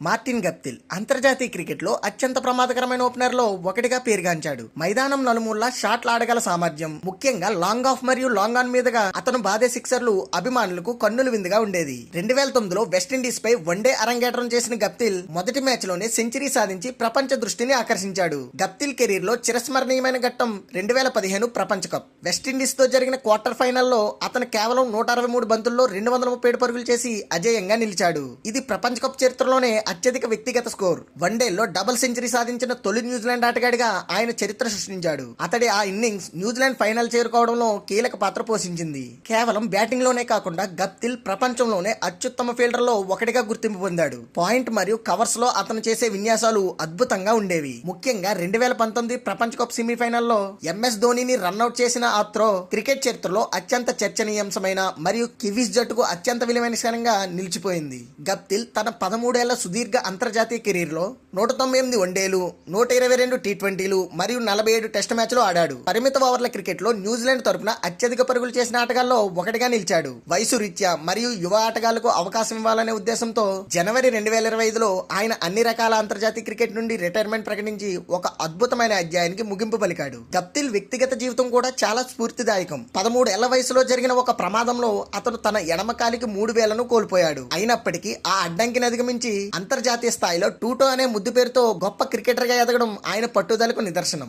Martin Guptill అంతర్జాతీయ క్రికెట్లో అత్యంత ప్రమాదకరమైన ఓపెనర్లో ఒకటిగా పేరుగాంచాడు. మైదానం నలుమూలలా షాట్లు ఆడగల సామర్థ్యం, ముఖ్యంగా లాంగ్ ఆఫ్ మరియు లాంగ్ ఆన్ మీదుగా అతను బాదే సిక్సర్లు అభిమానులకు కన్నుల విందుగా ఉండేది. 2009లో వెస్టిండీస్ పై వన్డే అరంగేట్రం చేసిన గప్టిల్ మొదటి మ్యాచ్ లోనే సెంచరీ సాధించి ప్రపంచ దృష్టిని ఆకర్షించాడు. గప్టిల్ కెరీర్ లో చిరస్మరణీయమైన ఘట్టం 2015 ప్రపంచ కప్. వెస్టిండీస్ తో జరిగిన క్వార్టర్ ఫైనల్లో అతను కేవలం 163 బంతుల్లో 237 పరుగులు చేసి అజేయంగా నిలిచాడు. ఇది ప్రపంచ కప్ చరిత్రలోనే అత్యధిక వ్యక్తిగత స్కోర్. వన్డేలో డబుల్ సెంచరీ సాధించిన తొలి న్యూజిలాండ్ ఆటగాడిగా ఆయన చరిత్ర సృష్టించాడు. అతడి ఆ ఇన్నింగ్స్ న్యూజిలాండ్ ఫైనల్ చేరుకోవడంలో కీలక పాత్ర పోషించింది. కేవలం బ్యాటింగ్ లోనే కాకుండా గప్టిల్ ప్రపంచంలోనే అత్యుత్తమ ఫీల్డర్ లో ఒకటిగా గుర్తింపు పొందాడు. పాయింట్ మరియు కవర్స్ లో అతను చేసే విన్యాసాలు అద్భుతంగా ఉండేవి. ముఖ్యంగా 2019 ప్రపంచ కప్ సెమీఫైనల్లో ఎంఎస్ ధోనీని రన్అట్ చేసిన ఆ త్రో క్రికెట్ చరిత్రలో అత్యంత చర్చనీయాంశమైన మరియు కివీస్ జట్టుకు అత్యంత విలువైన క్షణంగా నిలిచిపోయింది. గప్టిల్ తన 13 ఏళ్ల సుదీర్ఘ అంతర్జాతీయ కెరీర్ లో 198 వన్డేలు, 122 టీ20లు మరియు 47 టెస్ట్ మ్యాచ్లు ఆడాడు. పరిమిత ఓవర్ల క్రికెట్ లో న్యూజిలాండ్ తరపున అత్యధిక పరుగులు చేసిన ఆటగాళ్లలో ఒకటిగా నిలిచాడు. వయసు రీత్యా మరియు యువ ఆటగాళ్లకు అవకాశం ఇవ్వాలనే ఉద్దేశంతో జనవరి 2025లో ఆయన అన్ని రకాల అంతర్జాతీయ క్రికెట్ నుండి రిటైర్మెంట్ ప్రకటించి ఒక అద్భుతమైన అధ్యాయానికి ముగింపు పలికాడు. గప్టిల్ వ్యక్తిగత జీవితం కూడా చాలా స్ఫూర్తిదాయకం. 13 ఏళ్ల వయసులో జరిగిన ఒక ప్రమాదంలో అతను తన ఎడమ కాలికి 3 వేళ్లను కోల్పోయాడు. అయినప్పటికీ ఆ అడ్డంకిని అధిగమించి అంతర్జాతీయ స్థాయిలో టూటో అనే ముద్దు పేరుతో గొప్ప క్రికెటర్ గా ఎదగడం ఆయన పట్టుదలకు నిదర్శనం.